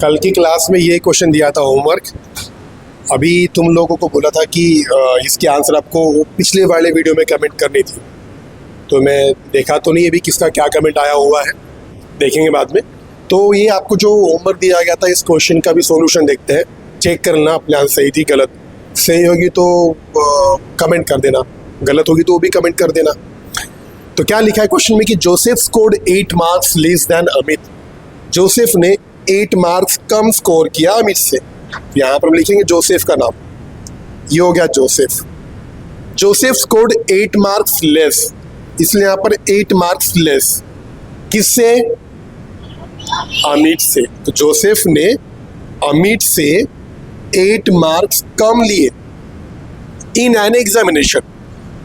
कल की क्लास में ये क्वेश्चन दिया था होमवर्क। अभी तुम लोगों को बोला था कि इसके आंसर आपको पिछले वाले वीडियो में कमेंट करनी थी, तो मैं देखा तो नहीं अभी किसका क्या कमेंट आया हुआ है, देखेंगे बाद में। तो ये आपको जो होमवर्क दिया गया था, इस क्वेश्चन का भी सॉल्यूशन देखते हैं, चेक करना अपने आंसर सही थी गलत। सही होगी तो कमेंट कर देना, गलत होगी तो वो भी कमेंट कर देना। तो क्या लिखा है क्वेश्चन में कि Joseph scored 8 marks less than Amit. Joseph ने 8 मार्क्स कम स्कोर किया अमित से। यहाँ पर हम लिखेंगे जोसेफ का नाम, ये हो गया Joseph. Joseph scored 8 marks less, इसलिए यहाँ पर 8 मार्क्स लेस किससे? अमित से। तो जोसेफ ने अमित से 8 मार्क्स कम लिए। In an examination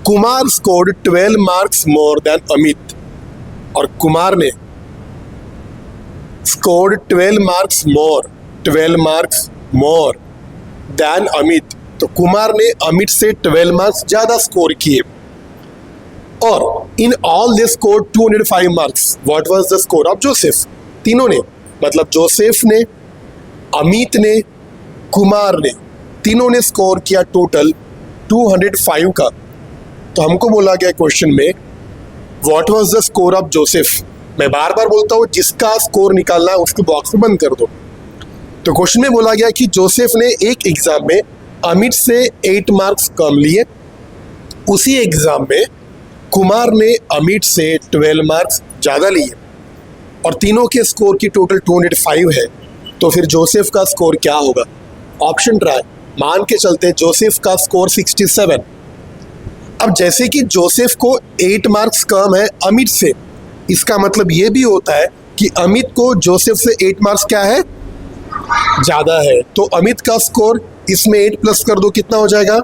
Kumar scored 12 marks more than Amit, और कुमार ने scored 12 marks more than Amit. तो कुमार ने अमित से 12 मार्क्स ज्यादा स्कोर किए। और in all they scored 205 marks. What was the score of Joseph? तीनों ने, मतलब जोसेफ ने, अमित ने, कुमार ने, तीनों ने स्कोर किया टोटल 205 का। तो हमको बोला गया क्वेश्चन में what was the score of Joseph. मैं बार बार बोलता हूँ, जिसका स्कोर निकालना है उसके बॉक्स में बंद कर दो। तो क्वेश्चन में बोला गया कि जोसेफ ने एक एग्जाम में अमित से 8 मार्क्स कम लिए, उसी एग्जाम में कुमार ने अमित से 12 मार्क्स ज़्यादा लिए, और तीनों के स्कोर की टोटल 205 है। तो फिर जोसेफ का स्कोर क्या होगा? Option try. मान के चलते जोसेफ का स्कोर 67। अब जैसे कि जोसेफ को 8 मार्क्स कम है अमित से, इसका मतलब ये भी होता है कि अमित को जोसेफ से 8 मार्क्स क्या है? ज़्यादा है। तो अमित का स्कोर इसमें 8 प्लस कर दो, कितना हो जाएगा?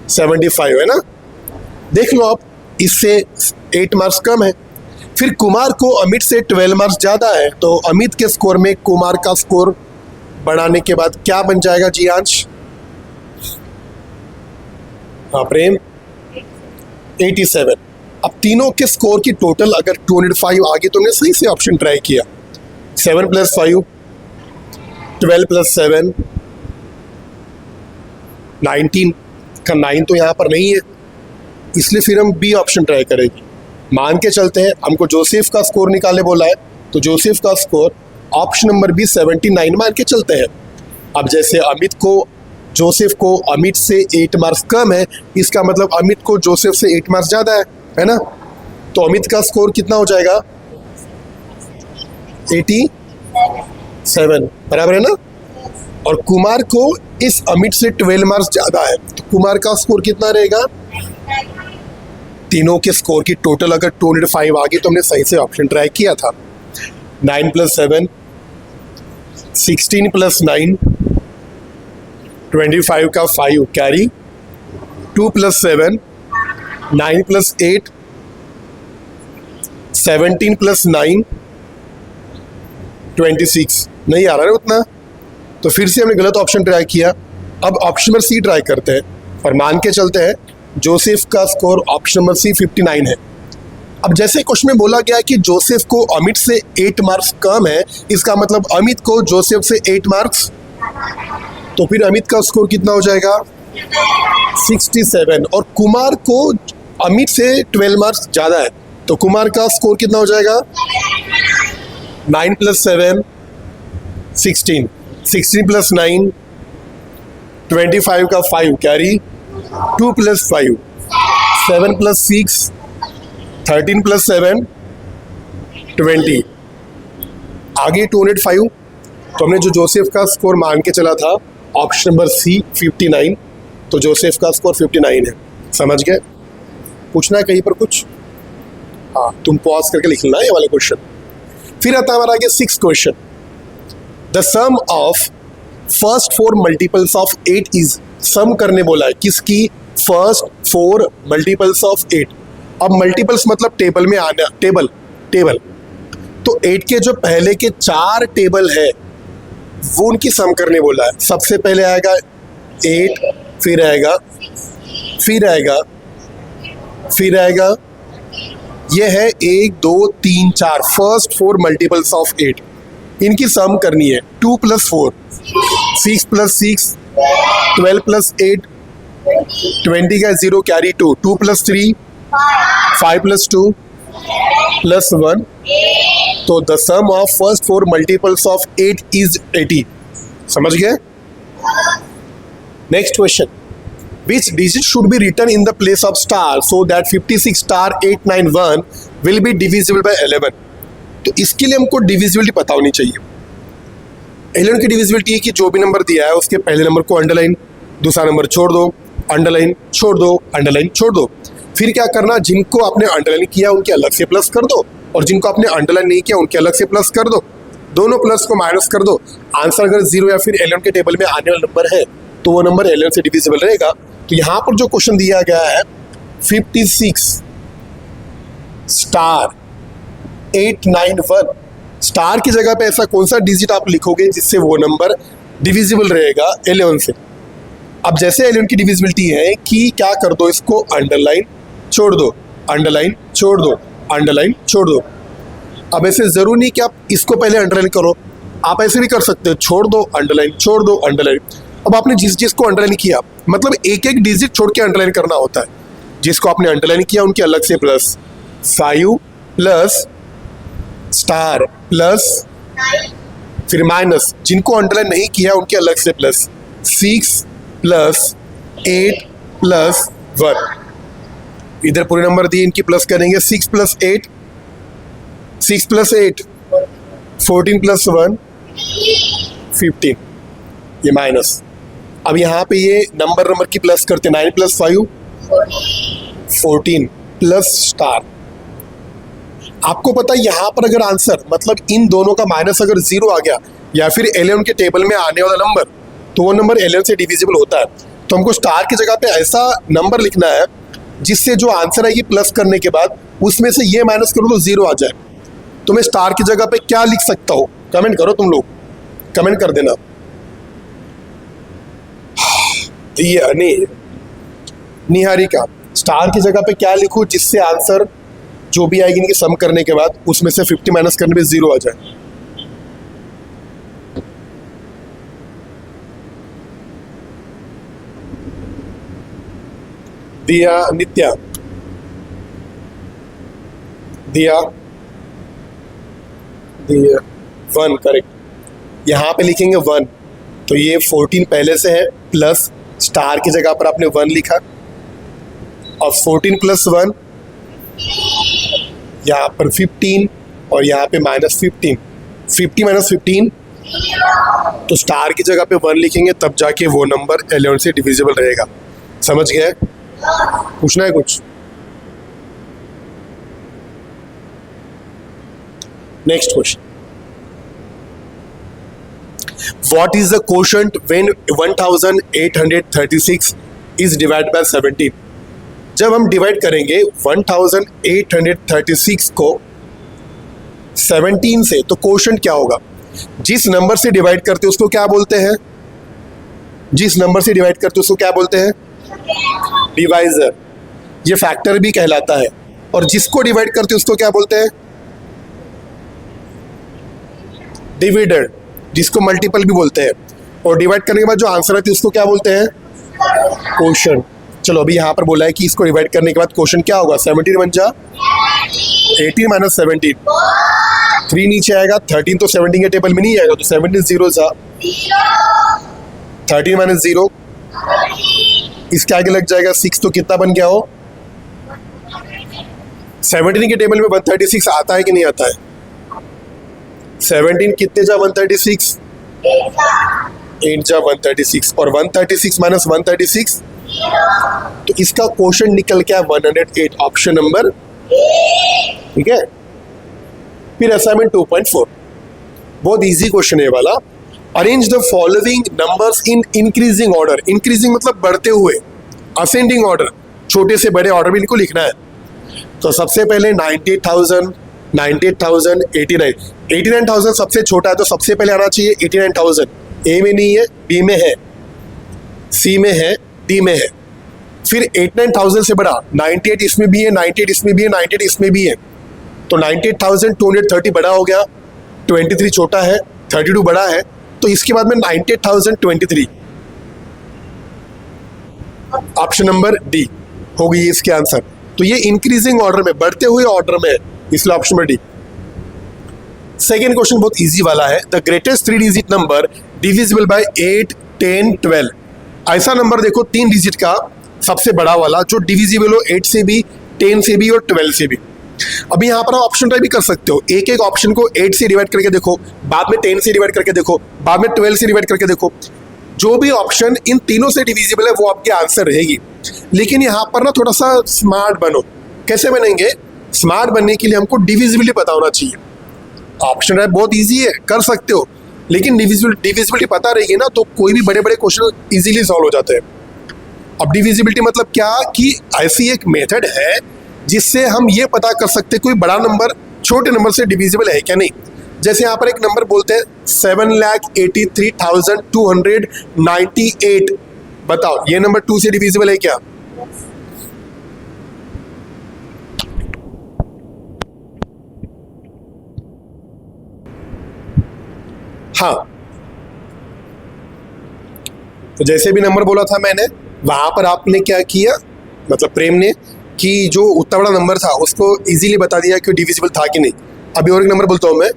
75, है ना? देख लो आप, इससे 8 मार्क्स कम है। फिर कुमार को अमित से 12 मार्क्स ज़्यादा है, तो अमित के स्कोर में कुमार का स्कोर बढ़ाने के बाद क्या बन जाएगा जी आंश? हाँ प्रेम, 87। अब तीनों के स्कोर की टोटल अगर 205 आगे, तुमने सही से ऑप्शन ट्राई किया। 7 + 5, 12 + 7, 19 का 9 तो यहाँ पर नहीं है, इसलिए फिर हम बी ऑप्शन ट्राई करेंगे। मान के चलते हैं हमको जोसेफ का स्कोर निकालने बोला है, तो जोसेफ का स्कोर ऑप्शन नंबर बी 79 मान के चलते हैं। अब जैसे जोसेफ को अमित से 8 मार्क्स कम है, इसका मतलब अमित को जोसेफ से 8 मार्क्स ज़्यादा है ना? तो अमित का स्कोर कितना हो जाएगा? 87, बराबर है ना? और कुमार को इस अमित से 12 मार्क्स ज़्यादा है, तो कुमार का स्कोर कितना रहेगा? तीनों के स्कोर की टोटल अगर 205 आगे, तो हमने सही से ऑप्शन ट्राई किया था। 9 + 7, 16 + 9, 25 का 5 कैरी, 2 + 7, 9 + 8, 17 + 9, 26। नहीं आ रहा है उतना, तो फिर से हमने गलत ऑप्शन ट्राई किया। अब ऑप्शन नंबर सी ट्राई करते हैं, और मान के चलते हैं जोसेफ का स्कोर ऑप्शन नंबर सी 59 है। अब जैसे क्वेश्चन में बोला गया कि जोसेफ को अमित से 8 मार्क्स कम है, इसका मतलब अमित को जोसेफ से 8 मार्क्स, तो फिर अमित का स्कोर कितना हो जाएगा? 67। और कुमार को अमित से 12 मार्क्स ज़्यादा है, तो कुमार का स्कोर कितना हो जाएगा? 9 + 7, 16, 16 + 9, 25 का 5 कैरी, 2 + 5, 7 + 6, 13 + 7, 20। आगे 205। तो हमने जो जोसेफ का स्कोर मान के चला था ऑप्शन नंबर सी 59, तो जोसेफ का स्कोर 59 है। समझ गए? पूछना है कहीं पर कुछ? हाँ, तुम पॉज करके लिख लेना ये वाले क्वेश्चन। फिर आता है हमारा आगे 6th question. The sum of first 4 multiples of 8 is. Sum करने बोला है, किसकी? First 4 multiples of 8। अब मल्टीपल्स मतलब टेबल में आना, टेबल। तो 8 के जो पहले के 4 टेबल है वो उनकी सम करने बोला है। सबसे पहले आएगा 8, फिर आएगा 5, ये है 1 2 3 4 फर्स्ट 4 मल्टीपल्स ऑफ 8, इनकी सम करनी है। 2 + 4 6 + 6 12 + 8 20 का 0 कैरी 2 2 + 3 5 + 2 + 1, तो the sum of first 4 multiples of 8 is 80। समझ गए? Next question, which digit should be written in the place of star so that 56 star 891 will be divisible by 11। तो इसके लिए हमको डिविजिबिलिटी पता होनी चाहिए। 11 की डिविजिबिलिटी है कि जो भी नंबर दिया है उसके पहले नंबर को अंडरलाइन, दूसरा नंबर छोड़ दो, अंडरलाइन छोड़ दो, अंडरलाइन छोड़ दो। फिर क्या करना, जिनको आपने अंडरलाइन किया उनके अलग से प्लस कर दो, और जिनको आपने अंडरलाइन नहीं किया उनके अलग से प्लस कर दो। दोनों प्लस को माइनस कर दो। आंसर अगर 0 या फिर 11 के टेबल में आने वाला नंबर है तो वो नंबर 11 से डिविजिबल रहेगा। तो यहाँ पर जो क्वेश्चन दिया गया है 56 star 891, स्टार की जगह पे ऐसा कौन सा डिजिट आप लिखोगे जिससे वो नंबर डिविजिबल रहेगा 11 से। अब जैसे 11 की डिविजिबिलिटी है कि क्या कर दो, इसको अंडरलाइन छोड़ दो, अंडरलाइन छोड़ दो, अंडरलाइन छोड़ दो। अब ऐसे जरूर नहीं कि आप इसको पहले अंडरलाइन करो, आप ऐसे भी कर सकते हो, छोड़ दो अंडरलाइन, छोड़ दो अंडरलाइन। अब आपने जिस को अंडरलाइन किया, मतलब एक एक डिजिट छोड़ के अंडरलाइन करना होता है। जिसको आपने अंडरलाइन किया उनके अलग से प्लस, 5 प्लस स्टार प्लस फिर माइनस, जिनको अंडरलाइन नहीं किया उनके अलग से प्लस, 6 प्लस 8 प्लस 1। इधर पूरे नंबर दिए, इनकी प्लस करेंगे। 6 + 8 6 + 8 14 + 1 15, ये माइनस। अब यहाँ पे ये नंबर की प्लस करते, 9 + 5 14 प्लस स्टार। आपको पता है यहाँ पर अगर आंसर, मतलब इन दोनों का माइनस अगर 0 आ गया या फिर 11 के टेबल में आने वाला नंबर, तो वो नंबर 11 से डिविजिबल होता है। तो हमको स्टार की जगह पे ऐसा नंबर लिखना है जिससे जो आंसर है ये प्लस करने के बाद उसमें से ये माइनस करो तो 0 आ जाए। तो मैं स्टार की जगह पे क्या लिख सकता हूँ, कमेंट करो, तुम लोग कमेंट कर देना। निहारिका, स्टार की जगह पे क्या लिखूं जिससे आंसर जो भी आएगी इनकी सम करने के बाद उसमें से 50 माइनस करने पे 0 आ जाए। दिया, नित्या, दिया 1 करेक्ट। यहाँ पे लिखेंगे 1, तो ये 14 पहले से है, प्लस स्टार की जगह पर आपने 1 लिखा, और 14 + 1 यहाँ पर 15, और यहाँ पे -15, 50 - 15, तो स्टार की जगह पे 1 लिखेंगे, तब जाके वो नंबर 11 से डिविजिबल रहेगा। समझ गए? पूछना है कुछ? Next question, what is the quotient when 1836 is divide by 17? जब हम डिवाइड करेंगे 1836 को 17 से, तो कोशेंट क्या होगा? जिस नंबर से डिवाइड करते हैं उसको क्या बोलते हैं? जिस नंबर से डिवाइड करते हैं उसको क्या बोलते हैं? डिवाइजर। ये फैक्टर भी कहलाता है। और जिसको डिवाइड करते हैं उसको क्या बोलते हैं? डिविडेंड, जिसको मल्टीपल भी बोलते हैं। और डिवाइड करने के बाद जो आंसर आती है उसको क्या बोलते हैं? कोशेंट। चलो अभी यहाँ पर बोला है कि इसको डिवाइड करने के बाद कोशेंट क्या होगा? 17 बन जा 18 - 17, 3 नीचे आएगा, 13 तो 17 के टेबल में नहीं आएगा, तो 17 0 जा 13 - 0, इसके आगे लग जाएगा 6, तो कितना बन गया हो? 17 के टेबल में 136 आता है कि नहीं आता है? 17 कितने जा 136? 8 जा 136, और 136 - 136, तो इसका क्वोशंट निकल गया 108, ऑप्शन नंबर। ठीक है। फिर असाइनमेंट 2.4, बहुत इजी क्वेश्चन है वाला। Arrange the following numbers in increasing order. Increasing मतलब बढ़ते हुए, असेंडिंग ऑर्डर, छोटे से बड़े ऑर्डर में इनको लिखना है। तो सबसे पहले 98,000, 98,000, 89,000 सबसे छोटा है, तो सबसे पहले आना चाहिए 89,000। ए में नहीं है, बी में है, सी में है, डी में है। फिर 89,000 से बड़ा 98 इसमें भी है, 98 इसमें भी है, 98 इसमें भी है, तो 98,230 बड़ा हो गया, 23 छोटा है, 32 बड़ा है, तो इसके बाद में 98,023, ऑप्शन नंबर डी हो गई इसके आंसर। तो ये इंक्रीजिंग ऑर्डर में, बढ़ते हुए ऑर्डर में, इसलिए option number D. Second question बहुत इजी वाला है, the greatest 3 digit number divisible by 8, 10, 12। ऐसा नंबर देखो 3 डिजिट का सबसे बड़ा वाला जो डिविजिबल हो 8 से भी, 10 से भी और 12 से भी। अभी यहाँ पर आप ऑप्शन ट्राई भी कर सकते हो, एक एक ऑप्शन को 8 से डिवाइड करके देखो, बाद में 10 से डिवाइड करके देखो, बाद में 12 से डिवाइड करके देखो, जो भी ऑप्शन इन तीनों से डिविजिबल है वो आपकी आंसर रहेगी। लेकिन यहाँ पर ना थोड़ा सा स्मार्ट बनो। कैसे बनेंगे? स्मार्ट बनने के लिए हमको डिविजिबिलिटी पता होना चाहिए। ऑप्शन ट्राई बहुत ईजी है, कर सकते हो, लेकिन डिविजिबिलिटी पता रहेगी ना तो कोई भी बड़े बड़े क्वेश्चन इजीली सॉल्व हो जाते हैं। अब डिविजिबिलिटी मतलब क्या कि ऐसी एक मेथड है जिससे हम ये पता कर सकते हैं कोई बड़ा नंबर छोटे नंबर से डिविजिबल है क्या नहीं। जैसे यहाँ पर एक नंबर बोलते हैं 7,83,298, बताओ ये नंबर 2 से डिविजिबल है क्या? हाँ, तो जैसे भी नंबर बोला था मैंने, वहां पर आपने क्या किया, मतलब प्रेम ने, कि जो उतना बड़ा नंबर था उसको इजीली बता दिया कि डिविजिबल था कि नहीं। अभी और एक नंबर बोलता हूँ मैं,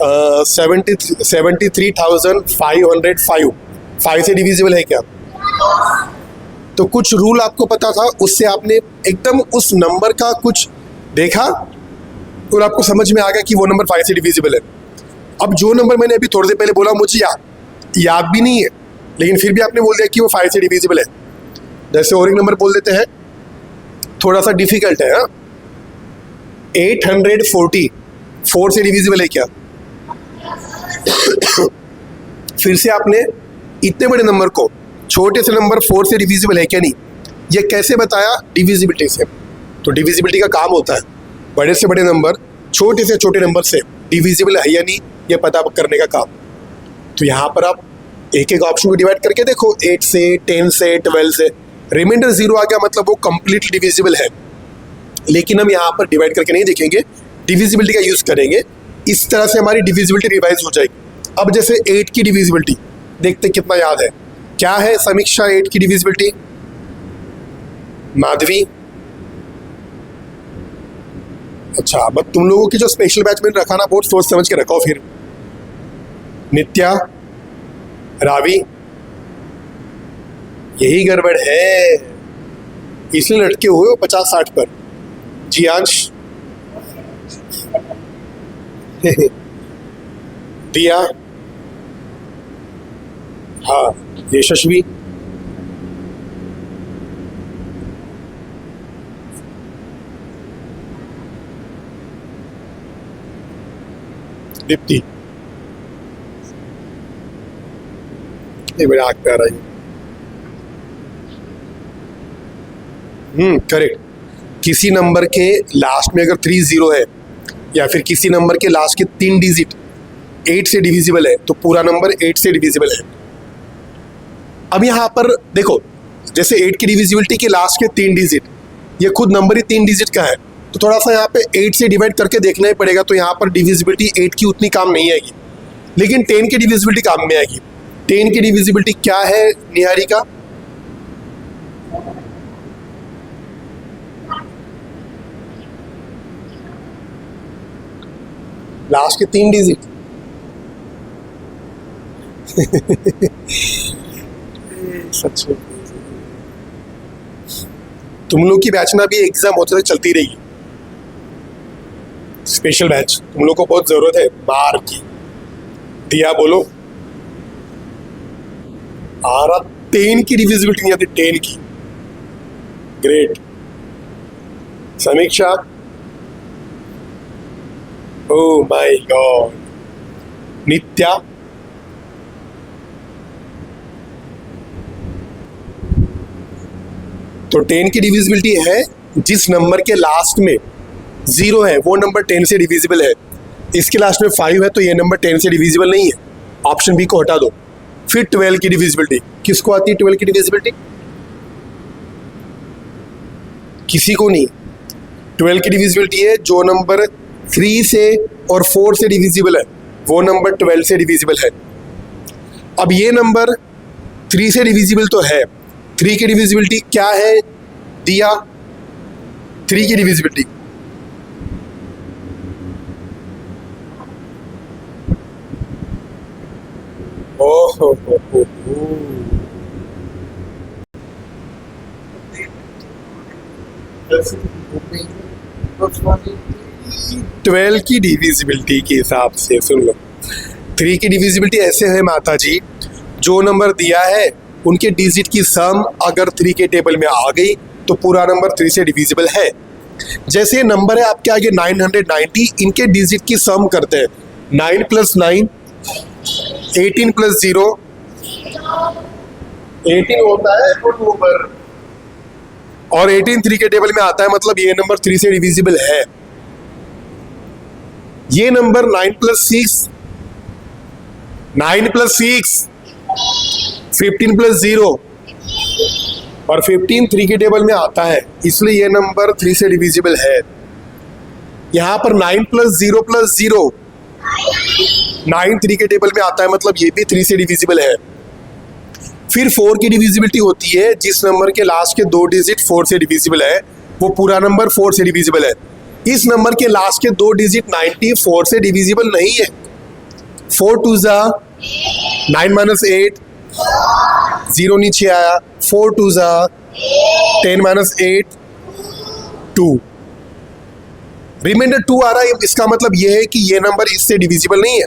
73,505, 5 से डिविजिबल है क्या? तो कुछ रूल आपको पता था, उससे आपने एकदम उस नंबर का कुछ देखा और आपको समझ में आ गया कि वो नंबर 5 से डिविजिबल है। अब जो नंबर मैंने अभी थोड़ी देर पहले बोला मुझे याद भी नहीं है, लेकिन फिर भी आपने बोल दिया कि वो 5 से डिविजिबल है। जैसे और एक नंबर बोल देते हैं, थोड़ा सा डिफिकल्ट है, 840, 4 से डिविजिबल है क्या? फिर से आपने इतने बड़े नंबर को छोटे से नंबर 4 से डिविजिबल है क्या नहीं, ये कैसे बताया? डिविजिबिलिटी से। तो डिविजिबिलिटी का काम होता है बड़े से बड़े नंबर छोटे से छोटे नंबर से डिविजिबल है या नहीं ये पता करने का काम। तो यहाँ पर आप एक एक ऑप्शन को डिवाइड करके देखो, 8 से, 10 से, 12 से, रिमाइंडर 0 आ गया मतलब वो कंप्लीटली डिविजिबल है। लेकिन हम यहाँ पर डिवाइड करके नहीं देखेंगे, डिविजिबिलिटी का यूज करेंगे। इस तरह से हमारी डिविजिबिलिटी रिवाइज हो जाएगी। अब जैसे 8 की डिविजिबिलिटी देखते कितना याद है, क्या है समीक्षा 8 की डिविजिबिलिटी? माधवी, अच्छा, बट तुम लोगों की जो स्पेशल बैच में रखा ना, बहुत सोच समझ के रखो। फिर नित्या, रावी, यही गड़बड़ है, इसलिए लटके हुए हो 50-60 पर। जियांश, दिया, हाँ, यशस्वी, दीप्ति, ये मेरे आँख पे आ रही है। करेक्ट। किसी नंबर के लास्ट में अगर 30 है या फिर किसी नंबर के लास्ट के 3 डिजिट 8 से डिविजिबल है तो पूरा नंबर 8 से डिविजिबल है। अब यहाँ पर देखो, जैसे 8 की डिविजिबिलिटी के लास्ट के 3 डिजिट, ये खुद नंबर ही 3 डिजिट का है, तो थोड़ा सा यहाँ पे 8 से डिवाइड करके देखना ही पड़ेगा। तो यहाँ पर डिविजिबिलिटी 8 की उतनी काम नहीं आएगी, लेकिन 10 की डिविजिबिलिटी काम में आएगी। 10 की डिविजिबिलिटी क्या है निहारिका? लास्ट के 3 डिजिट। सच में तुम लोग की बैच में भी एग्जाम होते तो चलती रहेगी, स्पेशल बैच, तुम लोग को बहुत जरूरत है मार की। दिया बोलो, आ रहा 10 की डिविजिबिलिटी नहीं आती, 10 की। ग्रेट। समीक्षा, ओह माय गॉड। नित्या, तो 10 की डिविजिबिलिटी है जिस नंबर के लास्ट में 0 है वो नंबर 10 से डिविजिबल है। इसके लास्ट में 5 है तो ये नंबर 10 से डिविजिबल नहीं है, ऑप्शन बी को हटा दो। फिर 12 की डिविजिबिलिटी किसको आती है? 12 की डिविजिबिलिटी किसी को नहीं। 12 की डिविजिबिलिटी है जो नंबर 3 से और 4 से डिविजिबल है वो नंबर 12 से डिविजिबल है। अब ये नंबर 3 से डिविजिबल तो है, 3 की डिविजिबिलिटी क्या है दिया, 3 की डिविजिबिलिटी ओहो हो 12 की डिविजिबिलिटी के हिसाब से सुन लो, 3 की डिविजिबिलिटी ऐसे है माता जी, जो नंबर दिया है उनके डिजिट की सम अगर 3 के टेबल में आ गई तो पूरा नंबर 3 से डिविजिबल है। जैसे नंबर है आपके आगे 990, इनके डिजिट की सम करते हैं, 9 + 9 18 + 0 18 होता है नंबर, और 18 3 के टेबल में आता है, मतलब ये नंबर 3 से डिविजिबल है। ये नंबर 9 + 6 15 + 0 और 15 3 के टेबल में आता है, इसलिए ये नंबर 3 से डिविजिबल है। यहां पर 9 + 0 + 0 9 3 के टेबल में आता है, मतलब ये भी 3 से डिविजिबल है। फिर 4 की डिविजिबिलिटी होती है, जिस नंबर के लास्ट के 2 डिजिट 4 से डिविजिबल है वो पूरा नंबर 4 से डिविजिबल है। इस नंबर के लास्ट के 2 डिजिट 94 से डिविजिबल नहीं है। 4 2 जा 9 - 8 0 नीचे आया, 4 2 जा 10 - 8 2, रिमाइंडर 2 आ रहा है। इसका मतलब ये है कि ये नंबर इससे डिविजिबल नहीं है,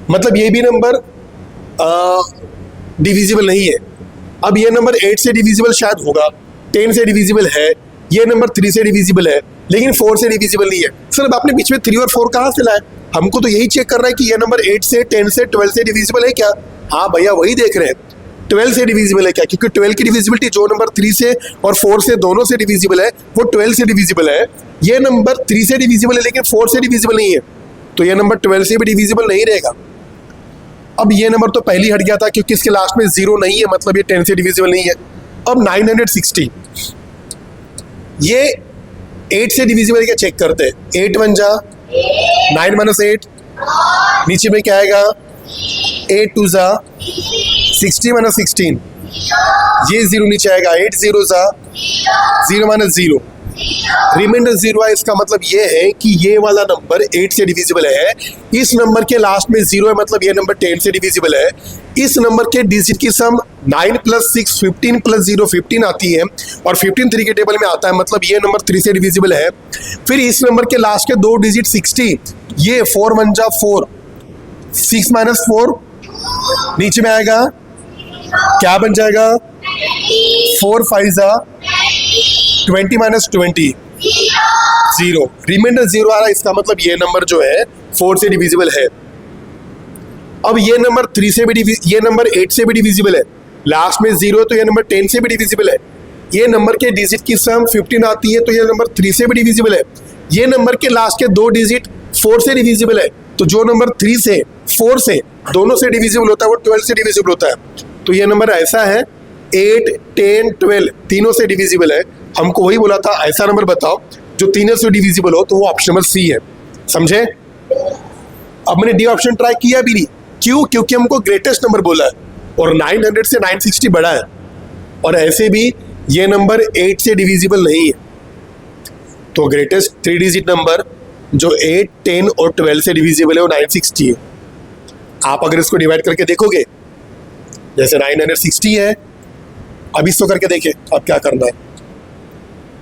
मतलब ये भी नंबर डिविजिबल नहीं है। अब ये नंबर 8 से डिविजिबल शायद होगा, 10 से डिविजिबल है, ये नंबर 3 से डिविजिबल है, लेकिन 4 से डिविजिबल नहीं है। सर अब आपने बीच में 3 और 4 कहाँ से लाए? हमको तो यही चेक करना है कि ये नंबर 8 से 10 से 12 से डिविजिबल है क्या। हाँ भैया वही देख रहे हैं, 12 से डिविजिबल है क्या, क्योंकि 12 की डिविजिबिलिटी जो नंबर 3 से और 4 से दोनों से डिविजिबल है वो 12 से डिविजिबल है। ये नंबर 3 से डिविजिबल है लेकिन 4 से डिविजिबल नहीं है, तो ये नंबर 12 से भी डिविजिबल नहीं रहेगा। अब ये नंबर तो पहले हट गया था क्योंकि इसके लास्ट में 0 नहीं है, मतलब ये 10 से डिविजिबल नहीं है। अब 960 ये 8 से डिविजिबल क्या चेक करते हैं, 8 1 जा 9 - 8, नीचे में क्या आएगा 8 2 जा 60 - 16, ये 0 नीचे आएगा, 8 0 जा 0 - 0, रिमाइंडर 0 है। इसका मतलब ये है कि ये वाला नंबर 8 से डिविजिबल है। इस नंबर के लास्ट में 0 है, मतलब ये नंबर 10 से डिविजिबल है। इस नंबर के डिजिट की सम 9 + 6 15 + 0 15 आती है, और 15 3 के टेबल में आता है, मतलब ये नंबर 3 से डिविजिबल है। फिर इस नंबर के लास्ट के 2 डिजिट 60, ये 4 1 जा 4 6 - 4, नीचे में आएगा क्या बन जाएगा 4 5 जा 20 - 20 0, रिमाइंडर 0 आ रहा है। इसका मतलब ये नंबर जो है 4 से डिविजिबल है। अब ये नंबर 3 से भी ये नंबर 8 से भी डिविजिबल है, लास्ट में 0 है तो ये नंबर 10 से भी डिविजिबल है। ये नंबर के डिजिट की सम 15 आती है तो ये नंबर 3 से भी डिविजिबल है। ये नंबर के लास्ट के 2 डिजिट 4 से डिविजिबल है, तो जो नंबर 3 से 4 से दोनों से डिविजिबल होता है वो 12 से डिविजिबल होता है। तो ये नंबर ऐसा है 8 10 12 तीनों से डिविजिबल है। हमको वही बोला था ऐसा नंबर बताओ जो तीनों से डिविजिबल हो, तो वो ऑप्शन नंबर सी है, समझे। अब मैंने डी ऑप्शन ट्राई किया भी नहीं, क्यों, क्योंकि हमको ग्रेटेस्ट नंबर बोला है और 900 से 960 बड़ा है, और ऐसे भी ये नंबर 8 से डिविजिबल नहीं है। तो ग्रेटेस्ट 3 डिजिट नंबर जो 8 10 और 12 से डिविजिबल है वो 960 है। आप अगर इसको डिवाइड करके देखोगे, जैसे 960 है, अब इसको करके देखें अब क्या करना है।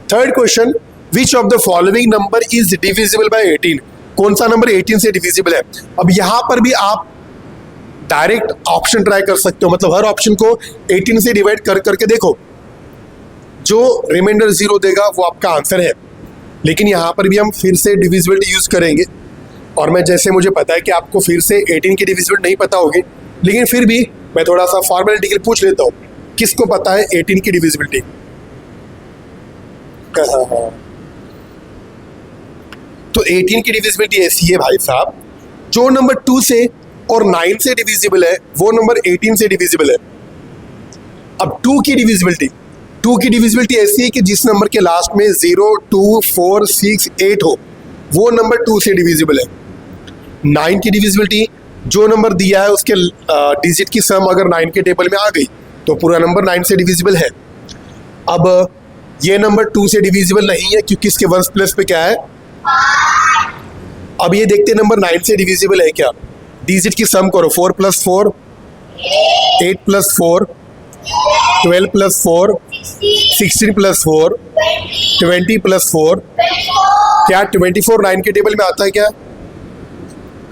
Third question, which of the following number is divisible by 18, कौन सा नंबर 18 से डिविजिबल है। अब यहां पर भी आप डायरेक्ट ऑप्शन ट्राई कर सकते हो, मतलब हर ऑप्शन को 18 से डिवाइड कर करके देखो, जो रिमाइंडर 0 देगा वो आपका आंसर है। लेकिन यहां पर भी हम फिर से डिविजिबिलिटी यूज करेंगे, और मैं जैसे मुझे पता है कि आपको फिर से 18 की डिविजिबिलिटी नहीं पता होगी, लेकिन फिर भी मैं थोड़ा सा फॉर्मेलिटी के लिए पूछ लेता हूँ, किसको पता है 18 की डिविजिबिलिटी। तो 18 की डिविजिबिलिटी ऐसी है भाई साहब, जो नंबर 2 से और 9 से डिविजिबल है वो नंबर 18 से डिविजिबल है। अब 2 की डिविजिबिलिटी 2 की डिविजिबिलिटी ऐसी है कि जिस नंबर के लास्ट में 0, 2, 4, 6, 8 हो वो नंबर 2 से डिविजिबल है। 9 की डिविजिबिलिटी, जो नंबर दिया है उसके डिजिट की सम अगर 9 के टेबल में आ गई तो पूरा नंबर 9 से डिविजिबल है। अब ये नंबर 2 से डिविजिबल नहीं है क्योंकि इसके वंस प्लस पे क्या है। अब ये देखते हैं नंबर 9 से डिविजिबल है क्या। डिजिट की सम करो, 4 + 4, 8 + 4, 12 + 4, 16 + 4, 20 + 4। क्या 24 9 के टेबल में आता है क्या?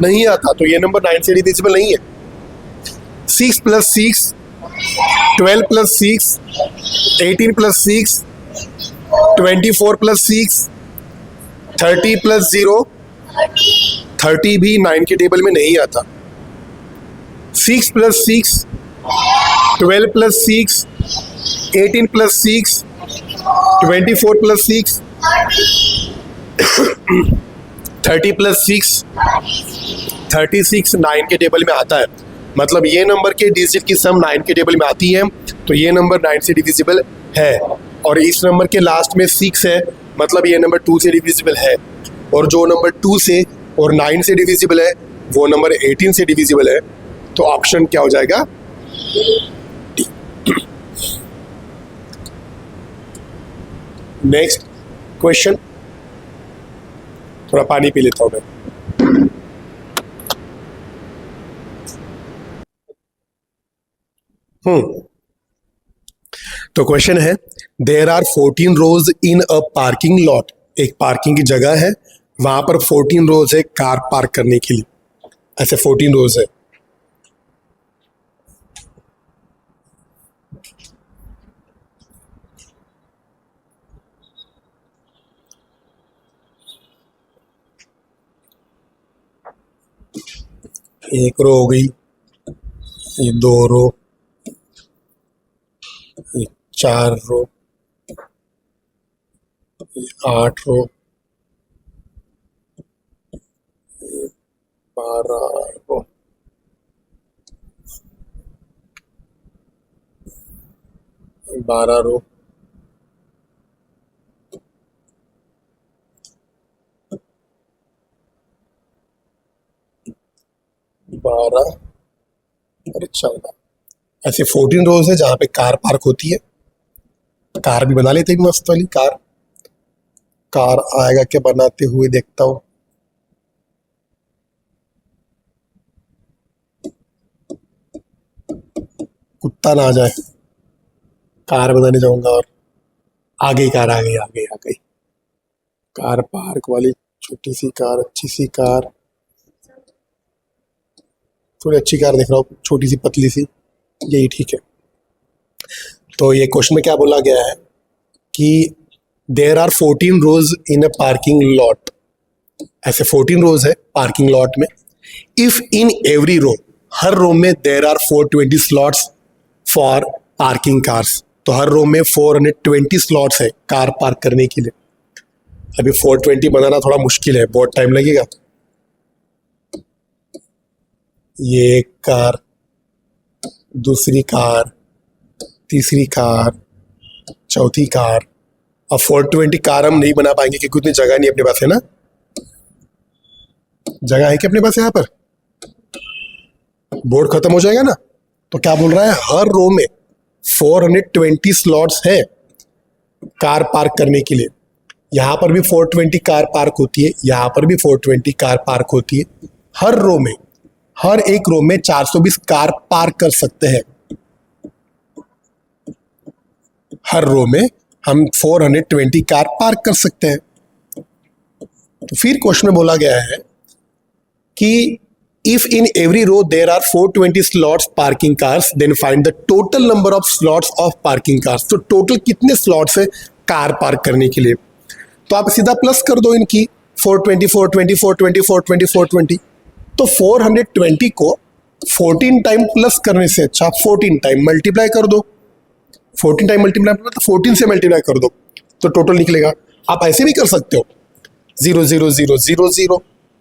नहीं आता, तो ये नंबर 9 से डिविजिबल नहीं है। 6 + 6, 12 + 6, 18 + 6, 24 + 6, 30 + 0, 30 भी 9 के टेबल में नहीं आता। 6 + 6, 12 + 6, 18 + 6, 24 + 6, 30 + 6, 36 9 के टेबल में आता है। मतलब ये नंबर के डिजिट की सम 9 के टेबल में आती है, तो ये नंबर 9 से डिविजिबल है। और इस नंबर के लास्ट में 6 है, मतलब ये नंबर 2 से डिविजिबल है। और जो नंबर 2 से और 9 से डिविजिबल है वो नंबर 18 से डिविजिबल है। तो ऑप्शन क्या हो जाएगा? नेक्स्ट क्वेश्चन, थोड़ा पानी पी लेता हूं मैं। तो क्वेश्चन है, there are 14 rows in a parking lot. एक पार्किंग की जगह है, वहां पर 14 रोज है कार पार्क करने के लिए। ऐसे 14 रोज है। एक रो हो गई, ये 2 रो, ये 4 रो, ये 8 रो, 12 रो, 12 रो, 12 और 14। ऐसे 14 रोज है जहां पे कार पार्क होती है। कार भी बना लेते हैं मस्त वाली कार। कार आएगा क्या बनाते हुए, देखता हूँ। कुत्ता ना आ जाए, कार बनाने जाऊंगा और आ गई कार, आ गई आ गई आ गई। कार पार्क वाली छोटी सी कार, अच्छी सी कार, थोड़ी अच्छी कार देख रहा हूँ, छोटी सी पतली सी, यही ठीक है। तो ये क्वेश्चन में क्या बोला गया है कि there are 14 rows in a parking lot. ऐसे 14 रोज है पार्किंग लॉट में। इफ इन एवरी रो, हर रो में there are 420 slots for parking cars. तो हर रो में 420 स्लॉट्स है कार पार्क करने के लिए। अभी 420 बनाना थोड़ा मुश्किल है, बहुत टाइम लगेगा। ये एक कार, दूसरी कार, तीसरी कार, चौथी कार। अब 420 कार हम नहीं बना पाएंगे क्योंकि उतनी जगह नहीं अपने पास, है ना? जगह है कि अपने पास यहाँ पर? बोर्ड खत्म हो जाएगा ना। तो क्या बोल रहा है, हर रो में 420 स्लॉट्स है कार पार्क करने के लिए। यहाँ पर भी 420 कार पार्क होती है, यहाँ पर भी 420 कार पार्क होती है। हर रो में, हर एक रो में 420 कार पार्क कर सकते हैं। हर रो में हम 420 कार पार्क कर सकते हैं। तो फिर क्वेश्चन में बोला गया है कि if in every row there are 420 slots parking cars, then find the total number of slots of parking cars. तो टोटल कितने स्लॉट्स है कार पार्क करने के लिए? तो आप सीधा प्लस कर दो इनकी, 420, 420, 420, 420, 420। तो 420 को 14 टाइम प्लस करने से अच्छा आप 14 टाइम मल्टीप्लाई कर दो। 14 टाइम मल्टीप्लाई मतलब 14 से मल्टीप्लाई कर दो तो टोटल निकलेगा। आप ऐसे भी कर सकते हो, 0 0 0 0 0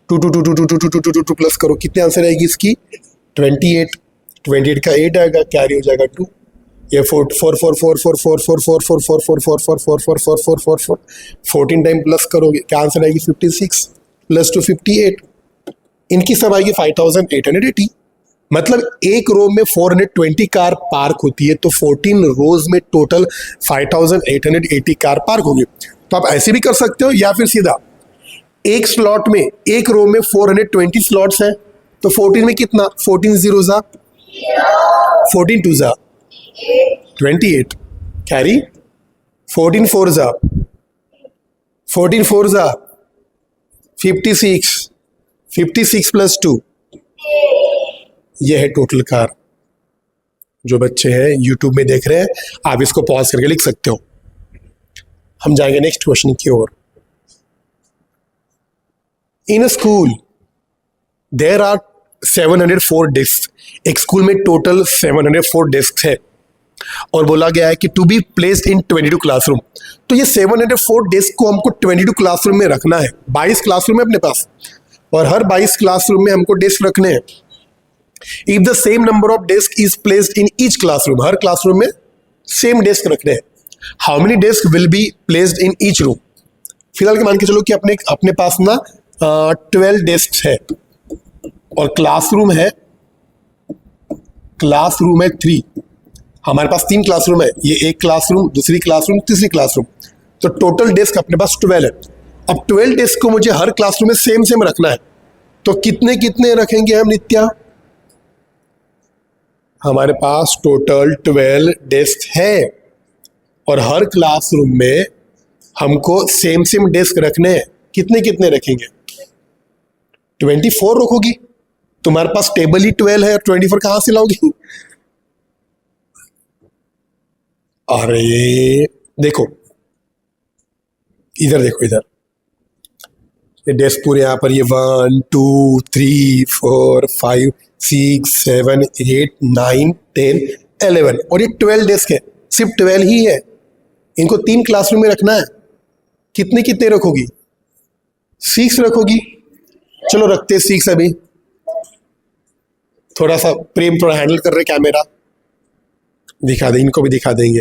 2 2 2 2 2 2 2 2 2 प्लस करो, कितने आंसर आएगी इसकी? 28। 28 का 8 आएगा, कैरी हो जाएगा 2। ये 4 14 टाइम प्लस करोगे क्या आंसर आएगी 56 प्लस 2 58, इनकी सब आएगी 5880। मतलब एक रो में 420 कार पार्क होती है, तो 14 रोज में टोटल 5880 कार पार्क होगी। तो आप ऐसे भी कर सकते हो या फिर सीधा एक स्लॉट में, एक रो में 420 स्लॉट्स हैं, तो 14 में कितना, 14 जीरो जा 14 टू जा 28 कैरी, 14 फोर जा 56, 56 प्लस 2, ये है टोटल कार। जो बच्चे हैं यूट्यूब में देख रहे हैं, आप इसको पॉज करके लिख सकते हो। हम जाएंगे नेक्स्ट क्वेश्चन की ओर। In a school there are 704 desk. एक स्कूल में टोटल 704 डेस्क है और बोला गया है कि to be placed in 22 classroom. तो ये 704 डेस्क को हमको 22 क्लासरूम में रखना है। 22 क्लासरूम है अपने पास और हर 22 क्लासरूम में हमको डेस्क रखने हैं। If the same number of desk is placed in each classroom, her classroom में सेम डेस्क रखने हैं। How many desk will be placed in each room. फिलहाल के मान के चलो कि अपने पास ना 12 डेस्क है और क्लासरूम है 3। हमारे पास 3 क्लासरूम है, ये एक क्लासरूम, दूसरी क्लासरूम, तीसरी क्लासरूम, तो टोटल डेस्क अपने पास 12 है। अब 12 डेस्क को मुझे हर क्लासरूम में सेम रखना है, तो कितने कितने रखेंगे हम नित्या। हमारे पास टोटल 12 डेस्क है और हर क्लासरूम में हमको सेम डेस्क रखने हैं। कितने कितने रखेंगे, 24 रखोगी। तुम्हारे पास टेबल ही 12 है और 24 कहां से लाओगी। अरे देखो इधर, देखो इधर, ये डेस्क पूरे यहां पर, ये 1 2 3 4 5 6 7 8 9 10 11 और ये 12 डेस्क है, सिर्फ 12 ही है। इनको 3 क्लासरूम में रखना है। कितने कितने रखोगी, 6 रखोगी। चलो रखते 6 अभी। थोड़ा सा प्रेम थोड़ा हैंडल कर रहे कैमरा, दिखा दे, इनको भी दिखा देंगे।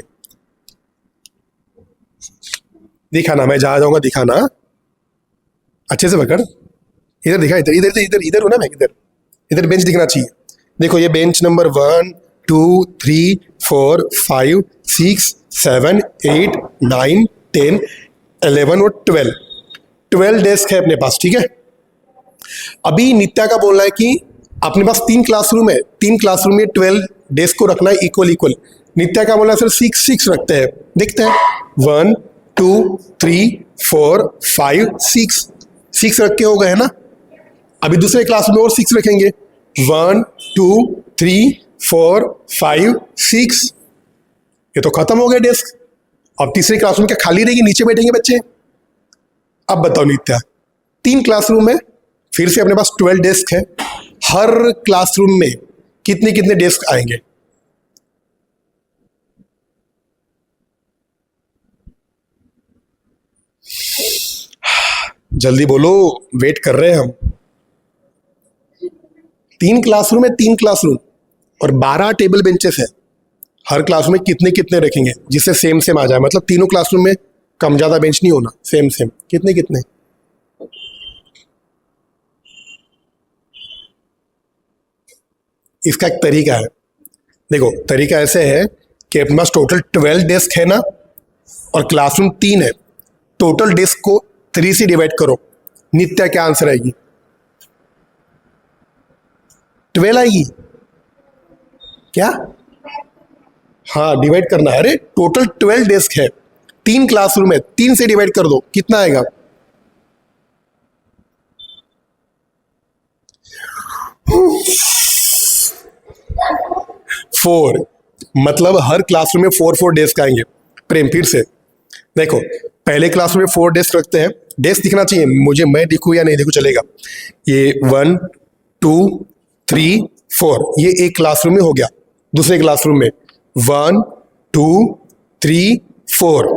दिखाना, मैं जहां जाऊंगा दिखाना, अच्छे से पकड़। इधर दिखा, इधर इधर इधर इधर हो ना, मैं इधर बेंच दिखना चाहिए। देखो ये बेंच नंबर 1 2 3 4 5 6 7 8 9 10 11 और 12 डेस्क है अपने पास, ठीक है। अभी नित्या का बोलना है कि अपने पास 3 क्लासरूम है, 3 क्लासरूम में 12 डेस्क को रखना है इक्वल। नित्या का बोलना है सर 6 रखते हैं। देखते हैं 1 2 3 4 5 6 रख के हो गए है ना। अभी दूसरे क्लासरूम में और 6 रखेंगे, 1 2 3 4 5 6। ये तो खत्म हो गया डेस्क। अब तीसरे क्लासरूम क्या खाली रहेगी, नीचे बैठेंगे बच्चे। अब बताओ नित्या, 3 क्लासरूम में फिर से अपने पास 12 डेस्क है, हर क्लासरूम में कितने कितने डेस्क आएंगे। जल्दी बोलो, वेट कर रहे हैं हम। 3 क्लासरूम है, 3 क्लासरूम और 12 टेबल बेंचेस है। हर क्लासरूम में कितने कितने रखेंगे जिससे सेम आ जाए, मतलब तीनों क्लासरूम में कम ज्यादा बेंच नहीं होना, सेम कितने कितने। इसका एक तरीका है, देखो तरीका ऐसे है कि अपने पास टोटल 12 डेस्क है ना और क्लासरूम 3 है। टोटल डेस्क को 3 से डिवाइड करो, नित्या क्या आंसर आएगी, 12 आएगी क्या। हाँ डिवाइड करना है। अरे टोटल 12 डेस्क है, 3 क्लासरूम है, 3 से डिवाइड कर दो, कितना आएगा। फोर, मतलब हर क्लासरूम में 4 डेस्क आएंगे। प्रेम फिर से देखो, पहले क्लासरूम में 4 डेस्क रखते हैं। डेस्क दिखना चाहिए मुझे, मैं दिखूं या नहीं दिखूं चलेगा। ये 1 2 3 4 ये एक क्लासरूम में हो गया। दूसरे क्लासरूम में 1 2 3 4,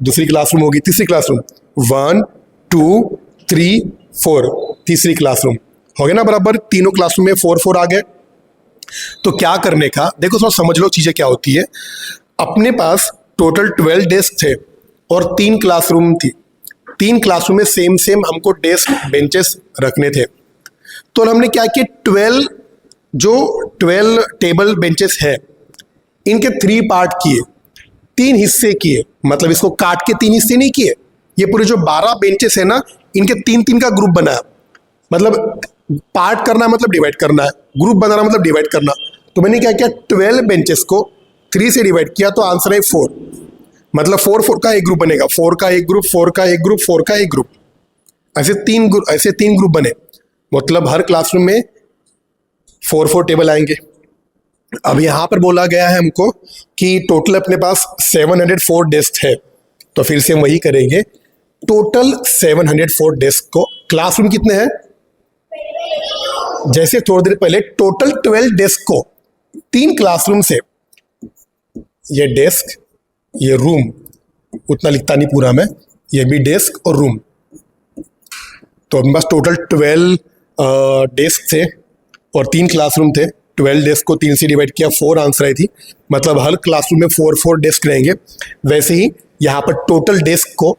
दूसरी क्लासरूम होगी। तीसरी क्लासरूम 1 2 3 4, तीसरी क्लासरूम हो गया ना बराबर। तीनों क्लासरूम में 4 आ गए। तो क्या करने का, देखो थोड़ा समझ लो चीजें क्या होती है। अपने पास टोटल 12 डेस्क थे और 3 क्लासरूम थी। 3 क्लासरूम में सेम सेम हमको डेस्क बेंचेस रखने थे। तो हमने क्या किया, 12 टेबल बेंचेस है, इनके 3 पार्ट किए, 3 हिस्से किए। मतलब इसको काट के 3 हिस्से नहीं किए, ये पूरे जो 12 बेंचेस है ना, इनके 3-3 का ग्रुप बनाया। मतलब पार्ट करना मतलब डिवाइड करना है, ग्रुप बनाना मतलब डिवाइड करना। तो मैंने क्या किया, 12 बेंचेस को 3 से डिवाइड किया, तो आंसर है 4। मतलब 4 का एक ग्रुप बनेगा, 4 का एक ग्रुप, 4 का एक ग्रुप, 4 का एक ग्रुप, ऐसे 3 ग्रुप बने। मतलब हर क्लासरूम में 4 टेबल आएंगे। अब यहां पर बोला गया है हमको कि टोटल अपने पास 704 डेस्क है, तो फिर से हम वही करेंगे। टोटल 704 डेस्क को क्लासरूम कितने हैं, जैसे थोड़ी देर पहले टोटल 12 डेस्क को 3 क्लासरूम से, ये डेस्क ये रूम, उतना लिखता नहीं पूरा मैं, ये भी डेस्क और रूम। तो अपने पास टोटल 12 डेस्क थे और 3 क्लासरूम थे। 12 डेस्क को 3 से डिवाइड किया, 4 आंसर आई थी। मतलब हर क्लासरूम में 4 डेस्क रहेंगे। वैसे ही यहाँ पर टोटल डेस्क को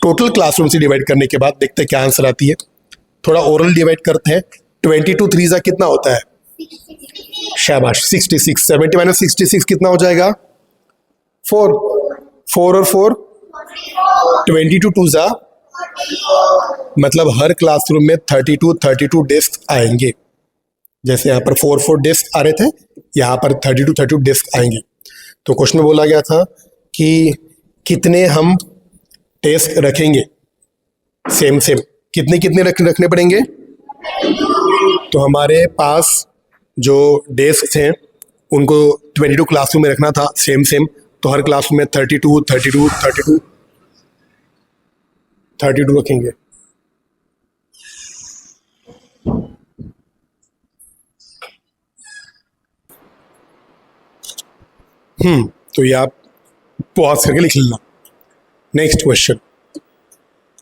टोटल क्लासरूम से डिवाइड करने के बाद देखते हैं क्या आंसर आती है। थोड़ा ओरल डिवाइड करते हैं। 22 3 जा कितना होता है, शाबाश 66। 70 माइनस 66 कितना हो जाएगा, 4 और 4 22 2 जा, मतलब हर क्लासरूम में 32 डेस्क आएंगे। जैसे यहाँ पर 4 डेस्क आ रहे थे, यहाँ पर 32 डेस्क आएंगे। तो क्वेश्चन में बोला गया था कि कितने हम डेस्क रखेंगे, सेम कितने रखने पड़ेंगे। तो हमारे पास जो डेस्क थे उनको 22 क्लासरूम में रखना था, सेम। तो हर क्लासरूम में 32 रखेंगे। तो ये आप पॉज करके लिख लेना। नेक्स्ट क्वेश्चन,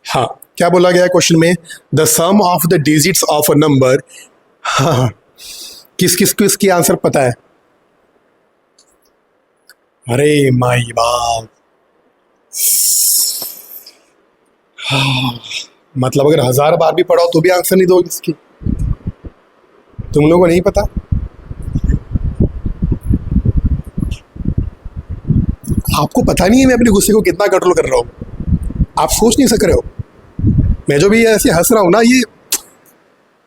हाँ क्या बोला गया है क्वेश्चन में, the sum of the digits of a number. हाँ किस की आंसर पता है, अरे माई बाप, हाँ, मतलब अगर 1000 बार भी पढ़ाओ तो भी आंसर नहीं दोगे इसकी, तुम लोगों को नहीं पता। आपको पता नहीं है मैं अपने गुस्से को कितना कंट्रोल कर रहा हूं, आप सोच नहीं सक रहे हो। मैं जो भी ऐसे हंस रहा हूं ना,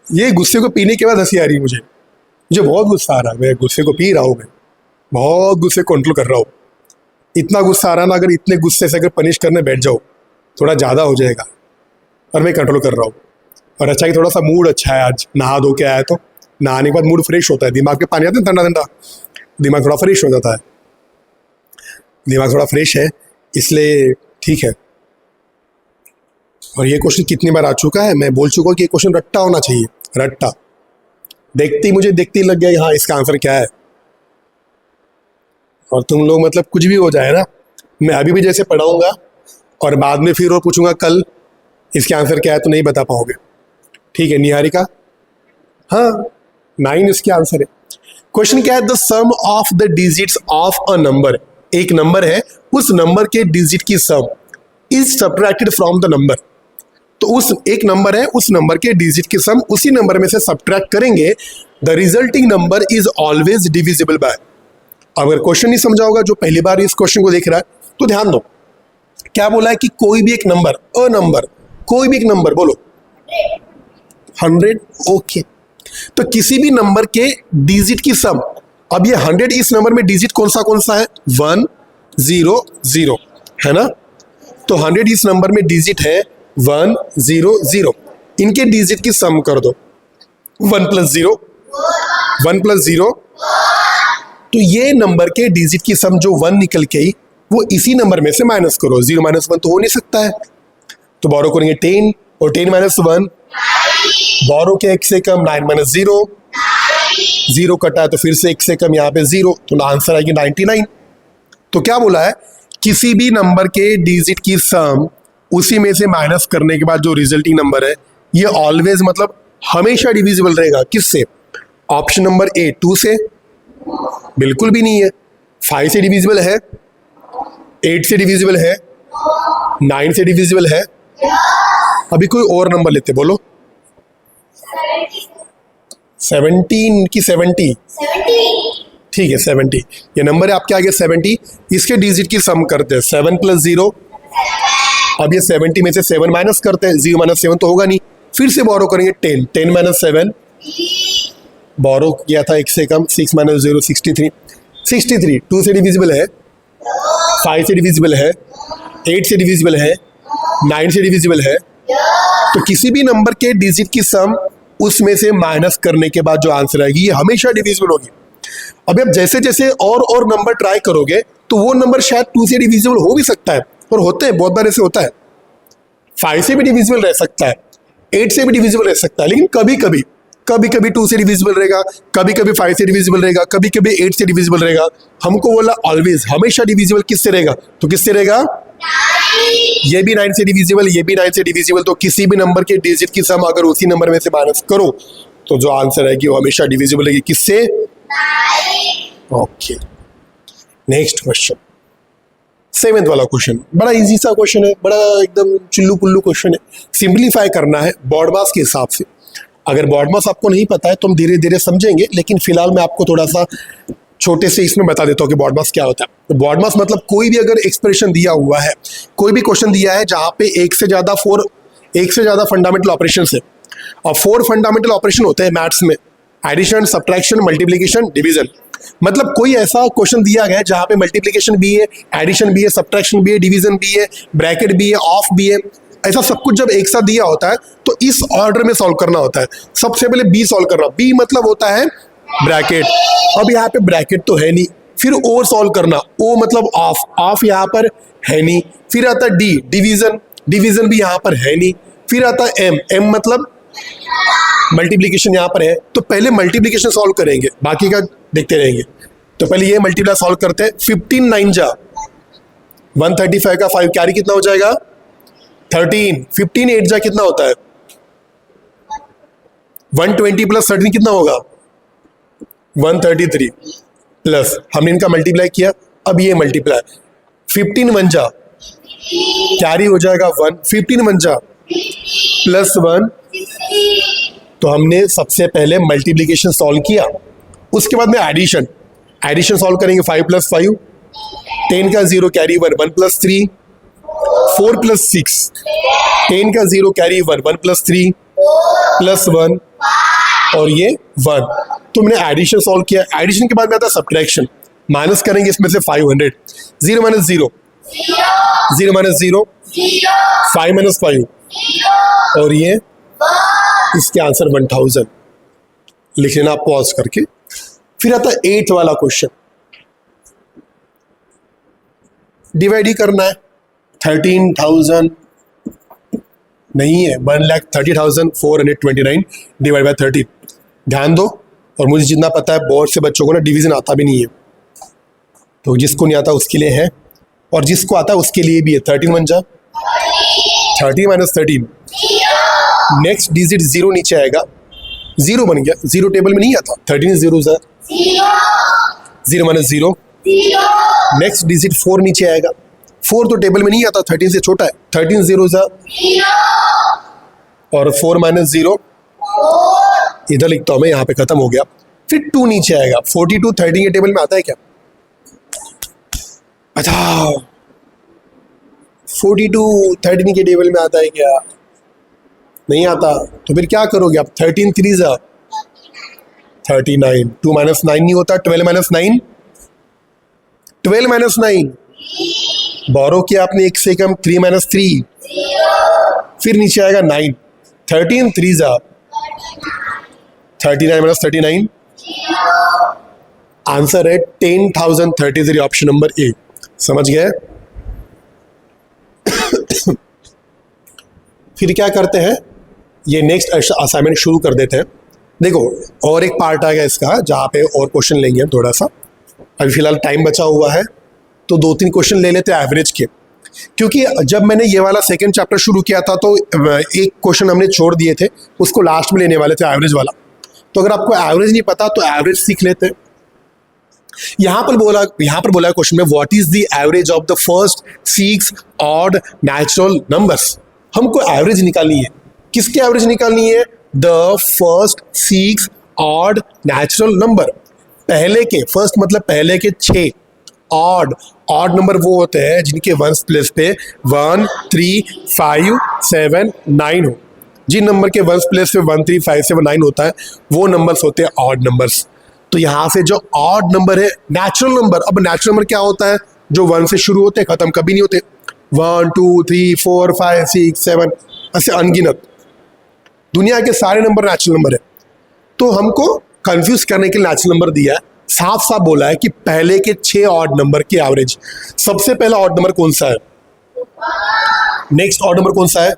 ये गुस्से को पीने के बाद हंसी आ रही है मुझे बहुत गुस्सा आ रहा है। मैं गुस्से को पी रहा हूं, मैं बहुत गुस्से कंट्रोल कर रहा हूं। इतना गुस्सा आ रहा ना, अगर इतने गुस्से से अगर पनिश करने बैठ जाओ थोड़ा ज़्यादा हो जाएगा, और मैं कंट्रोल कर रहा हूँ। और अच्छा कि थोड़ा सा मूड अच्छा है, आज नहा धो के आया तो नहाने के बाद मूड फ्रेश होता है, दिमाग में पानी आता है ठंडा, दिमाग थोड़ा फ्रेश हो जाता है। दिमाग थोड़ा फ्रेश है इसलिए ठीक है। और ये क्वेश्चन कितनी बार आ चुका है, मैं बोल चुका हूँ कि ये क्वेश्चन रट्टा होना चाहिए, रट्टा। मुझे देखते ही लग गया हाँ इसका आंसर क्या है। और तुम लोग मतलब कुछ भी हो जाए ना, मैं अभी भी जैसे पढ़ाऊंगा और बाद में फिर और पूछूंगा कल इसके आंसर क्या है तो नहीं बता पाओगे। ठीक है निहारिका, हाँ 9 इसके आंसर है। क्वेश्चन क्या है, the sum of the digits of a number. एक नंबर है, उस नंबर के डिजिट की sum is subtracted from the number. तो उस एक नंबर है, उस नंबर के डिजिट की सम उसी नंबर में से सब्ट्रैक्ट करेंगे, the resulting number is always divisible by. अगर क्वेश्चन नहीं समझा होगा जो पहली बार इस क्वेश्चन को देख रहा है तो ध्यान दो। क्या बोला है कि कोई भी एक नंबर, अ नंबर, कोई भी एक नंबर, बोलो 100। ओके, तो किसी भी नंबर के डिजिट की सम, अब ये 100 इस नंबर में डिजिट कौन सा है, 1 0 0 है ना। तो 100 इस नंबर में डिजिट है 1 0 0, इनके डिजिट की सम कर दो, 1 + 0 1 + 0। तो ये नंबर के डिजिट की सम जो 1 निकल के आई वो इसी नंबर में से माइनस करो, 0 - 1 तो हो नहीं सकता है। तो बोरो करेंगे 10 और 10 - 1 बोरो के 1 से कम, 9 - 0 0 कटा है तो फिर से 1 से कम, यहाँ पे 0, तो आंसर आएगी 99। तो क्या बोला है, किसी भी नंबर के डिजिट की सम उसी में से माइनस करने के बाद जो रिजल्टिंग नंबर है ये ऑलवेज मतलब हमेशा डिविजिबल रहेगा, किससे, ऑप्शन नंबर ए 2 से, बिल्कुल भी नहीं है। 5 से डिविजिबल है, 8 से डिविजिबल है, 9 से डिविजिबल है। अभी कोई और नंबर लेते, बोलो। 17 की 70? ठीक है 70, ये नंबर है आपके आगे 70। इसके डिजिट की सम करते हैं, 7 + 0। अब ये 70 में से 7 माइनस करते हैं, 0 - 7 तो होगा नहीं। फिर से बोरो करेंगे 10, 10 - 7 बोरो किया था 1 से कम, 6 - 0 63। 63 2 से डिविजिबल है, 5 से डिविजिबल है, 8 से डिविजिबल है, 9 से डिविजिबल है। तो किसी भी नंबर के डिजिट की सम उसमें से माइनस करने के बाद जो आंसर आएगी ये हमेशा डिविजिबल होगी। अभी आप जैसे जैसे और नंबर ट्राई करोगे तो वो नंबर शायद 2 से डिविजिबल हो भी सकता है, और होते हैं बहुत बार ऐसे होता है। 5 से भी डिविजिबल रह सकता है, 8 से भी डिविजिबल रह सकता है, लेकिन कभी कभी 2 से डिविजिबल रहेगा, कभी कभी 5 से डिविजिबल रहेगा, कभी कभी 8 से डिविजिबल रहेगा। हमको बोला ऑलवेज, हमेशा डिविजिबल किससे रहेगा, तो किससे रहेगा? ये भी 9 से डिविजिबल, ये भी 9 से डिविजिबल। तो किसी भी नंबर के डिजिट की सम अगर उसी नंबर में से माइनस करो तो जो आंसर आएगी वो हमेशा डिविजिबल रहेगी, किससे? ओके, नेक्स्ट क्वेश्चन, 7th वाला क्वेश्चन। बड़ा इजी सा क्वेश्चन है, बड़ा एकदम चिल्लू पुल्लू क्वेश्चन है। सिंपलीफाई करना है बॉडमास के हिसाब से। अगर बॉडमास आपको नहीं पता है तो हम धीरे धीरे समझेंगे, लेकिन फिलहाल मैं आपको थोड़ा सा छोटे से इसमें बता देता हूँ कि बॉडमास क्या होता है। तो बॉडमास मतलब कोई भी अगर एक्सप्रेशन दिया हुआ है, कोई भी क्वेश्चन दिया है जहाँ पे एक से ज़्यादा फंडामेंटल ऑपरेशन है, और 4 फंडामेंटल ऑपरेशन होते हैं मैथ्स में, एडिशन, सब्ट्रैक्शन, मल्टीप्लिकेशन, डिवीजन। मतलब कोई ऐसा क्वेश्चन दिया गया है जहाँ पे मल्टीप्लिकेशन भी है, एडिशन भी है, सब्ट्रैक्शन भी है, डिवीजन भी है, ब्रैकेट भी है, ऑफ भी है, ऐसा सब कुछ जब एक साथ दिया होता है तो इस ऑर्डर में सॉल्व करना होता है। सबसे पहले बी सॉल्व करना, बी मतलब होता है ब्रैकेट। अब यहाँ पे ब्रैकेट तो है नहीं, फिर ओ सॉल्व करना, ओ मतलब ऑफ, ऑफ यहाँ पर है नहीं। फिर आता है डी, डिवीजन, डिवीजन भी यहाँ पर है नहीं। फिर आता है एम, एम मतलब मल्टीप्लिकेशन यहाँ पर है। तो पहले मल्टीप्लिकेशन सॉल्व करेंगे, बाकी का देखते रहेंगे। तो पहले ये मल्टीप्लाई सॉल्व करते हैं। 15 9 जा 135 का 5 कैरी कितना हो जाएगा? 13। 15 8 जा कितना होता है? 120 + 13 कितना होगा? 133 प्लस हमने इनका मल्टीप्लाई किया। अब ये मल्टीप्लाई 15 1 जा कैरी हो जाएगा 1, 15 1 जा +1। तो हमने सबसे पहले मल्टीप्लिकेशन सॉल्व किया, उसके बाद में एडिशन, एडिशन सॉल्व करेंगे। 5 + 5 10 का 0 कैरी 1, 1 + 3 4 + 6 10 का 0 कैरी 1, 1 + 3 +1 और ये 1। तो हमने एडिशन सॉल्व किया। एडिशन के बाद में आता है सब्ट्रैक्शन, माइनस करेंगे इसमें से 500, 0 - 0 0 - 0 5 - 5 और ये इसके आंसर 1000 लिख लेना पॉज करके। फिर आता है 8th वाला क्वेश्चन, डिवाइड ही करना है। 13,000 नहीं है, 1,30,429 डिवाइड बाय 30। ध्यान दो, और मुझे जितना पता है बहुत से बच्चों को ना डिवीजन आता भी नहीं है, तो जिसको नहीं आता उसके लिए है, और जिसको आता है उसके लिए भी है। 13 1 जा 30 - 13, नेक्स्ट डिजिट 0 नीचे आएगा, 0 बन गया। 0 टेबल में नहीं आता, 13 0 जा 0 - 0, नेक्स्ट डिजिट 4 नीचे आएगा। 4 तो टेबल में नहीं आता, 13 से छोटा है। 13 0 जा और 4 - 0 इधर लिखता हूं मैं, यहाँ पे खत्म हो गया। फिर 2 नीचे आएगा। 42 13 के टेबल में आता है क्या? अच्छा, 42 13 के टेबल में आता है क्या? नहीं आता। तो फिर क्या करोगे आप? 13 3 जा 39, 2 - 9 नहीं होता, 12 - 9 12 - 9 बोरो किया आपने 1 से कम, 3 - 3 फिर नीचे आएगा 9, 13 3 जा 39 - 39 आंसर है 10,033, ऑप्शन नंबर ए। समझ गए? फिर क्या करते हैं, ये नेक्स्ट असाइनमेंट शुरू कर देते हैं। देखो और एक पार्ट आ गया इसका जहाँ पे और क्वेश्चन लेंगे हम थोड़ा सा। अभी फिलहाल टाइम बचा हुआ है तो 2-3 क्वेश्चन ले लेते हैं एवरेज के, क्योंकि जब मैंने ये वाला सेकंड चैप्टर शुरू किया था तो एक क्वेश्चन हमने छोड़ दिए थे, उसको लास्ट में लेने वाले थे, एवरेज वाला। तो अगर आपको एवरेज नहीं पता तो एवरेज सीख लेते हैं। यहां पर बोला है क्वेश्चन में what is the average of the first 6 odd natural numbers. हमको एवरेज निकालनी है। किसकी एवरेज निकालनी है? The first 6 odd natural number. पहले के, फर्स्ट मतलब पहले के 6 ऑड नंबर वो होते हैं जिनके वंस प्लेस पे 1 3 5 7 9 हो। जिन नंबर के वंस प्लेस पे 1 3 5 7 9 होता है वो नंबर्स होते हैं ऑड नंबर्स। तो यहां से जो ऑड नंबर है नेचुरल नंबर, अब नेचुरल नंबर क्या होता है? जो 1 से शुरू होते हैं, खत्म कभी नहीं होते। 1 2 3 4 5 6 7 ऐसे अनगिनत दुनिया के सारे नंबर नेचुरल नंबर है। तो हमको कंफ्यूज करने के लिए नेचुरल नंबर दिया है, साफ साफ बोला है कि पहले के 6 ऑड नंबर की एवरेज। सबसे पहला ऑड नंबर कौन सा है? नेक्स्ट ऑड नंबर कौन सा है?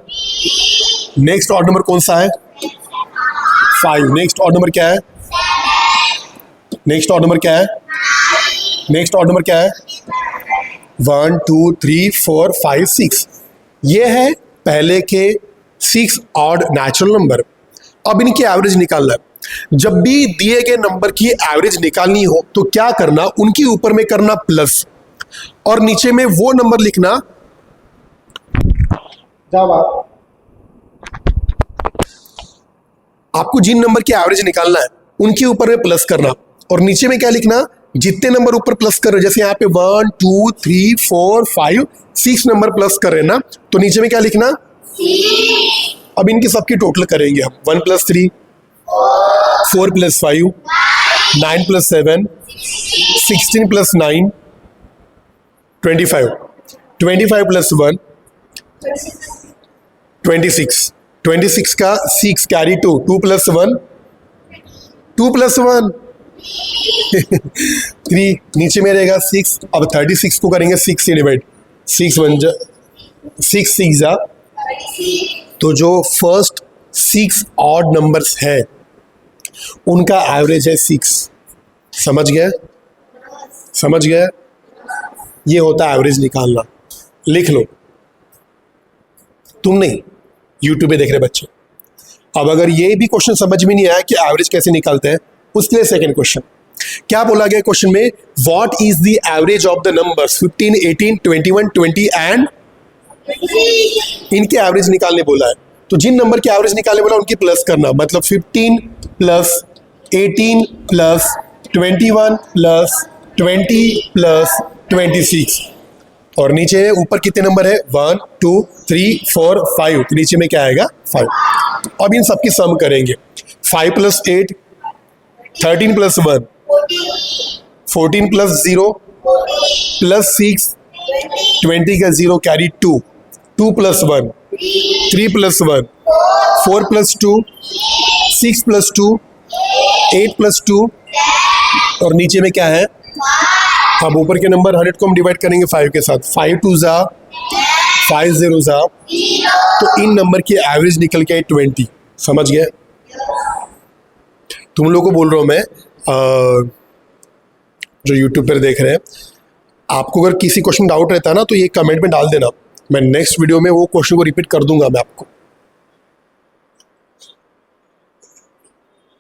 नेक्स्ट ऑड नंबर कौन सा है? 5। नेक्स्ट ऑड नंबर क्या है? नेक्स्ट ऑड नंबर क्या है? नेक्स्ट ऑड नंबर क्या है? 1 2 3 4 5 6। ये है पहले के 6 ऑड नेचुरल नंबर। अब इनकी एवरेज निकालना है। जब भी दिए गए नंबर की एवरेज निकालनी हो तो क्या करना? उनके ऊपर में करना प्लस और नीचे में वो नंबर लिखना। आपको जिन नंबर की एवरेज निकालना है उनके ऊपर में प्लस करना और नीचे में क्या लिखना? जितने नंबर ऊपर प्लस कर रहे, जैसे यहाँ पे 1 2 3 4 5 6 नंबर प्लस कर रहे हैं ना, तो नीचे में क्या लिखना? अब इनकी सबकी टोटल करेंगे हम। 1 + 3 4 + 5 9 + 7 16 + 9 25 25 + 1 26 26 का 6 कैरी 2 2 + 1 2 + 1 3 नीचे में रहेगा 6। अब 36 को करेंगे 6 से डिवाइड। 6 6 जा। तो जो फर्स्ट 6 ऑड नंबर्स है उनका एवरेज है 6। समझ गए? समझ गए? ये होता है एवरेज निकालना। लिख लो, तुम नहीं, यूट्यूब पे देख रहे बच्चे। अब अगर ये भी क्वेश्चन समझ में नहीं आया कि एवरेज कैसे निकालते हैं, उसके लिए सेकंड क्वेश्चन क्या बोला गया क्वेश्चन में? What is the average of the numbers 15 18 21 20 and इनके एवरेज निकालने बोला है। तो जिन नंबर की एवरेज निकालने बोला उनकी प्लस करना, मतलब 15 + 18 + 21 + 20 + 26 और नीचे ऊपर कितने नंबर है? 1 2 3 4 5। तो नीचे में क्या आएगा? 5। अब इन सबकी सम करेंगे। 5 + 8 13 + 1 14 + 0 + 6 20 का 0 कैरी 2 2 + 1 3 + 1 4 + 2 6 + 2 8 + 2 और नीचे में क्या है? अब ऊपर के नंबर 100 को हम डिवाइड करेंगे 5 के साथ। 5 2 जा 5 0 जा। तो इन नंबर की एवरेज निकल के 20। समझ गए? तुम लोगों को बोल रहा हूँ मैं, जो यूट्यूब पर देख रहे हैं, आपको अगर किसी क्वेश्चन डाउट रहता है ना तो ये कमेंट में डाल देना। मैं नेक्स्ट वीडियो में वो क्वेश्चन को रिपीट कर दूंगा मैं आपको।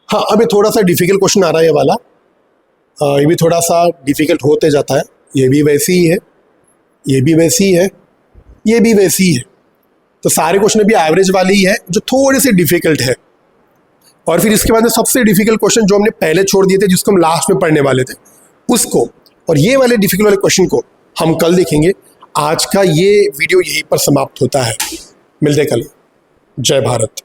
हाँ, अभी थोड़ा सा डिफिकल्ट क्वेश्चन आ रहा है ये वाला। ये भी थोड़ा सा डिफिकल्ट होते जाता है। ये भी वैसी ही है, ये भी वैसी ही है, ये भी वैसी ही है। तो सारे क्वेश्चन अभी एवरेज वाले ही है जो थोड़े से डिफिकल्ट है। और फिर इसके बाद में सबसे डिफिकल्ट क्वेश्चन जो हमने पहले छोड़ दिए थे, जिसको हम लास्ट में पढ़ने वाले थे, उसको और ये वाले डिफिकल्ट वाले क्वेश्चन को हम कल देखेंगे। आज का ये वीडियो यहीं पर समाप्त होता है। मिलते कल। जय भारत।